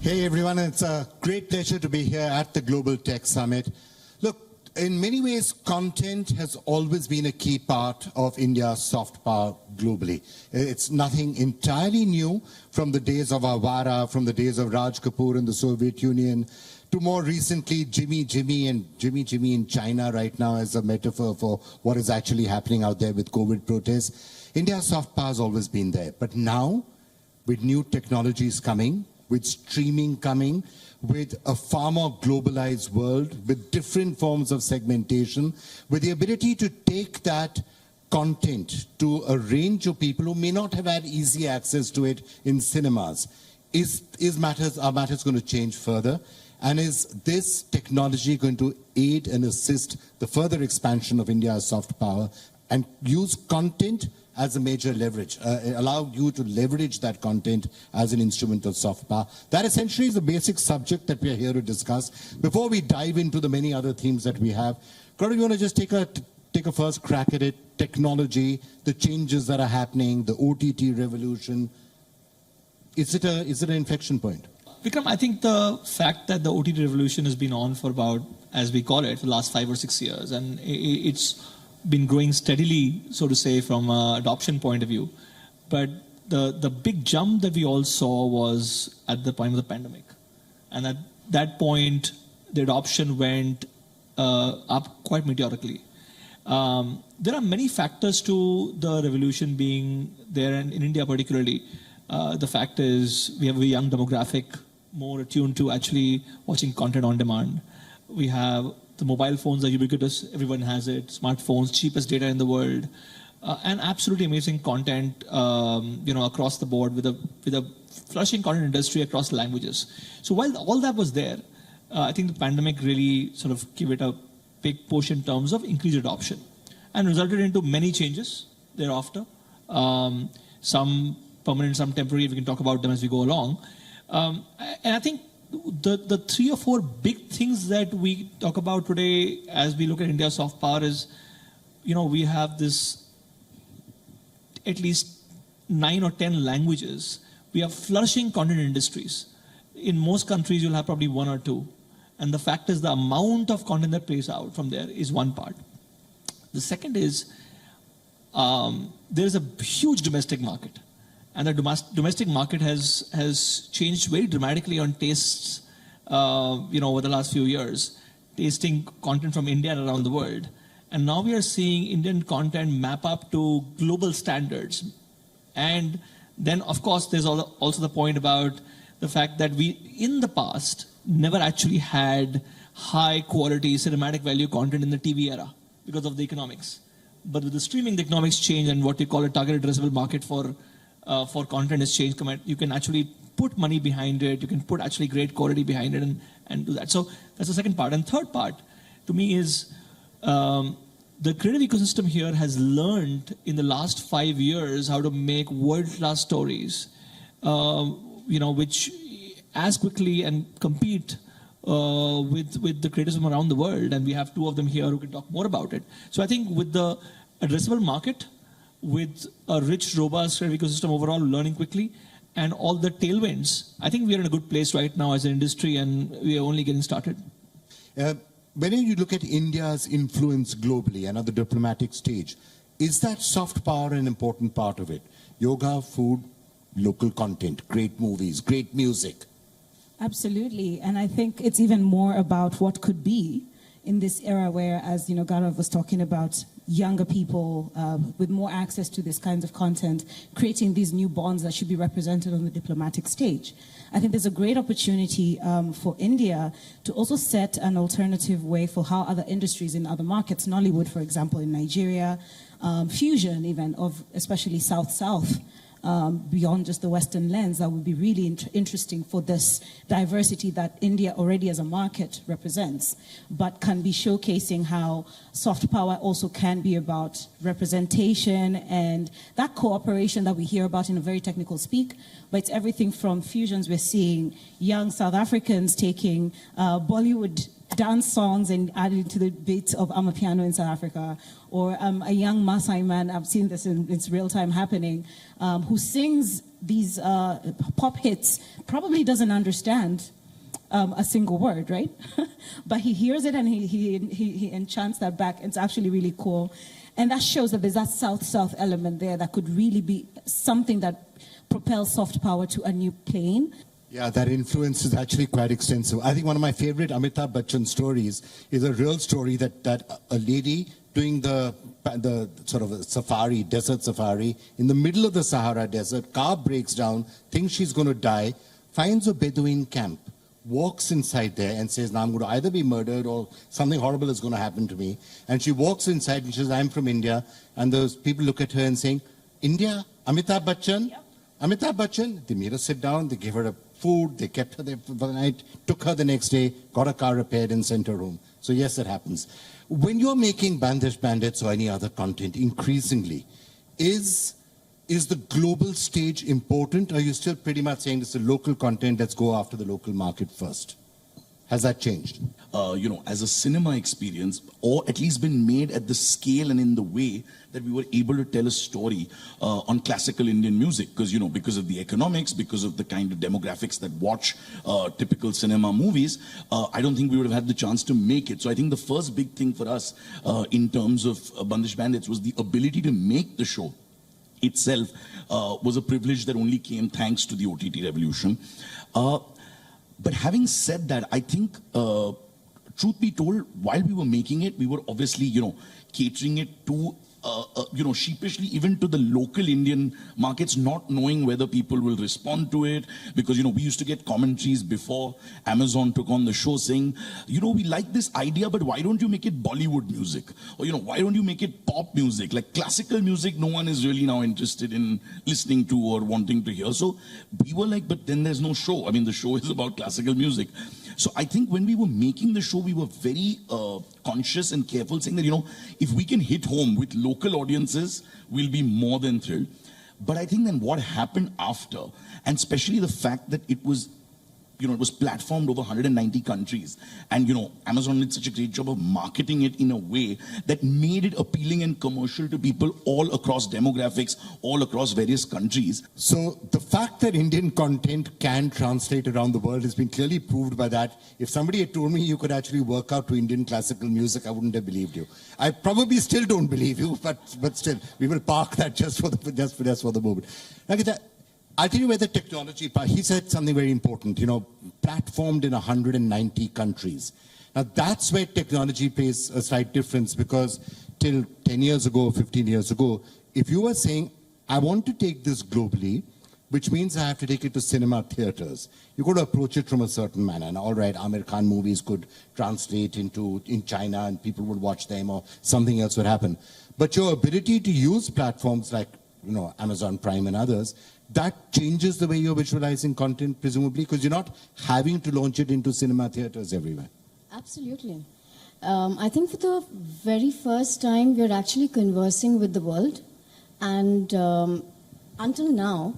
Hey everyone, it's a great pleasure to be here at the Global Tech Summit. Look, in many ways, content has always been a key part of India's soft power globally. It's nothing entirely new from the days of Avara, from the days of Raj Kapoor in the Soviet Union, to more recently Jimmy Jimmy in China right now as a metaphor for what is actually happening out there with COVID protests. India's soft power has always been there, but now with new technologies coming, with streaming coming, with a far more globalized world, with different forms of segmentation, with the ability to take that content to a range of people who may not have had easy access to it in cinemas. Are matters going to change further? And is this technology going to aid and assist the further expansion of India's soft power and use content as a major leverage, allow you to leverage that content as an instrument of soft power? That essentially is the basic subject that we are here to discuss. Before we dive into the many other themes that we have, Gaurav, you want to just take a first crack at it? Technology, the changes that are happening, the OTT revolution. Is it an inflection point? Vikram, I think the fact that the OTT revolution has been on for about, as we call it, for the last 5 or 6 years, and it's been growing steadily, so to say, from an adoption point of view. But the big jump that we all saw was at the point of the pandemic. And at that point, the adoption went up quite meteorically. There are many factors to the revolution being there, and in India particularly. The fact is we have a young demographic, more attuned to actually watching content on demand. We have the mobile phones are ubiquitous, everyone has it, smartphones, cheapest data in the world, and absolutely amazing content across the board with a flourishing content industry across languages. So while all that was there, I think the pandemic really sort of gave it a big push in terms of increased adoption and resulted into many changes thereafter. Some permanent, some temporary, we can talk about them as we go along. And I think the 3 or 4 big things that we talk about today as we look at India's soft power is, we have this at least 9 or 10 languages. We have flourishing content industries. In most countries, you'll have probably 1 or 2. And the fact is the amount of content that plays out from there is one part. The second is there's a huge domestic market. And the domestic market has changed very dramatically on tastes, over the last few years, tasting content from India and around the world. And now we are seeing Indian content map up to global standards. And then, of course, there's also the point about the fact that we, in the past, never actually had high-quality cinematic value content in the TV era because of the economics. But with the streaming, the economics change, and what we call a target addressable market for content has changed. You can actually put money behind it. You can put actually great quality behind it and do that. So that's the second part. And third part, to me, is the creative ecosystem here has learned in the last 5 years how to make world-class stories, which as quickly and compete with the creators from around the world. And we have 2 of them here who can talk more about it. So I think with the addressable market, with a rich, robust creative ecosystem overall, learning quickly, and all the tailwinds, I think we are in a good place right now as an industry, and we are only getting started. When you look at India's influence globally and on the diplomatic stage, is that soft power an important part of it? Yoga, food, local content, great movies, great music. Absolutely, and I think it's even more about what could be in this era where, as Gaurav was talking about, younger people with more access to this kinds of content, creating these new bonds that should be represented on the diplomatic stage. I think there's a great opportunity for India to also set an alternative way for how other industries in other markets, Nollywood, for example, in Nigeria, fusion even of especially South-South, beyond just the Western lens, that would be really interesting for this diversity that India already as a market represents, but can be showcasing how soft power also can be about representation and that cooperation that we hear about in a very technical speak. But it's everything from fusions. We're seeing young South Africans taking Bollywood dance songs and added to the beats of Amapiano in South Africa, or a young Maasai man, I've seen this in it's real time happening, who sings these pop hits, probably doesn't understand a single word, right? But he hears it and he enchants that back. It's actually really cool. And that shows that there's that South-South element there that could really be something that propels soft power to a new plane. Yeah, that influence is actually quite extensive. I think one of my favorite Amitabh Bachchan stories is a real story that a lady doing the sort of a safari, desert safari, in the middle of the Sahara Desert, car breaks down, thinks she's going to die, finds a Bedouin camp, walks inside there and says, now I'm going to either be murdered or something horrible is going to happen to me. And she walks inside and she says, I'm from India. And those people look at her and saying, India? Amitabh Bachchan? Yep. Amitabh Bachchan? They made her sit down, they gave her a food, they kept her there for the night, took her the next day, got her car repaired and sent her home. So yes, it happens. When you're making Bandish Bandits or any other content, increasingly, is the global stage important, or are you still pretty much saying it's a local content, let's go after the local market first? Has that changed? As a cinema experience, or at least been made at the scale and in the way that we were able to tell a story on classical Indian music, because of the economics, because of the kind of demographics that watch typical cinema movies, I don't think we would have had the chance to make it. So I think the first big thing for us in terms of Bandish Bandits was the ability to make the show itself was a privilege that only came thanks to the OTT revolution. But having said that, I think, truth be told, while we were making it, we were obviously, catering it to, sheepishly even to the local Indian markets, not knowing whether people will respond to it. Because, we used to get commentaries before Amazon took on the show saying, we like this idea, but why don't you make it Bollywood music? Or, why don't you make it pop music? Like classical music, no one is really now interested in listening to or wanting to hear. So we were like, but then there's no show. I mean, the show is about classical music. So I think when we were making the show, we were very conscious and careful, saying that, if we can hit home with local audiences, we'll be more than thrilled. But I think then what happened after, and especially the fact that it was, it was platformed over 190 countries. And, Amazon did such a great job of marketing it in a way that made it appealing and commercial to people all across demographics, all across various countries. So the fact that Indian content can translate around the world has been clearly proved by that. If somebody had told me you could actually work out to Indian classical music, I wouldn't have believed you. I probably still don't believe you, but still, we will park that just for the moment. Now, I'll tell you where the technology part, he said something very important, platformed in 190 countries. Now that's where technology plays a slight difference, because till 10 years ago, 15 years ago, if you were saying, I want to take this globally, which means I have to take it to cinema theaters, you got to approach it from a certain manner. And all right, Amir Khan movies could translate in China and people would watch them, or something else would happen. But your ability to use platforms like, Amazon Prime and others, that changes the way you're visualizing content, presumably, because you're not having to launch it into cinema theaters everywhere. Absolutely. I think for the very first time, we're actually conversing with the world. And until now,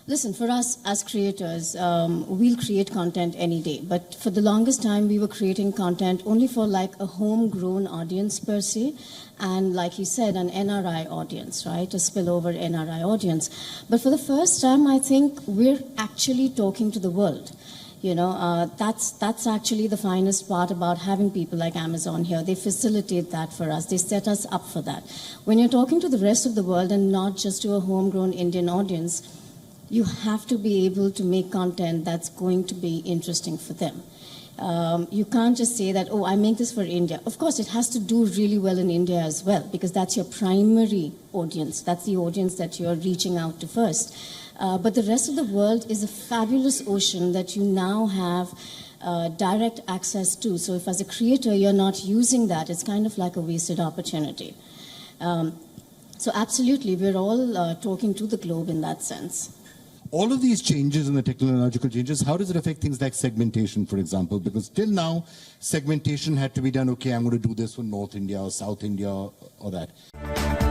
listen, for us as creators, we'll create content any day. But for the longest time, we were creating content only for like a homegrown audience per se. And like you said, an NRI audience, right? A spillover NRI audience. But for the first time, I think we're actually talking to the world. That's actually the finest part about having people like Amazon here. They facilitate that for us. They set us up for that. When you're talking to the rest of the world and not just to a homegrown Indian audience, you have to be able to make content that's going to be interesting for them. You can't just say that, I make this for India. Of course, it has to do really well in India as well, because that's your primary audience. That's the audience that you're reaching out to first. But the rest of the world is a fabulous ocean that you now have direct access to. So if as a creator you're not using that, it's kind of like a wasted opportunity. So absolutely, we're all talking to the globe in that sense. All of these changes and the technological changes, how does it affect things like segmentation, for example? Because till now, segmentation had to be done, okay, I'm going to do this for North India or South India or that.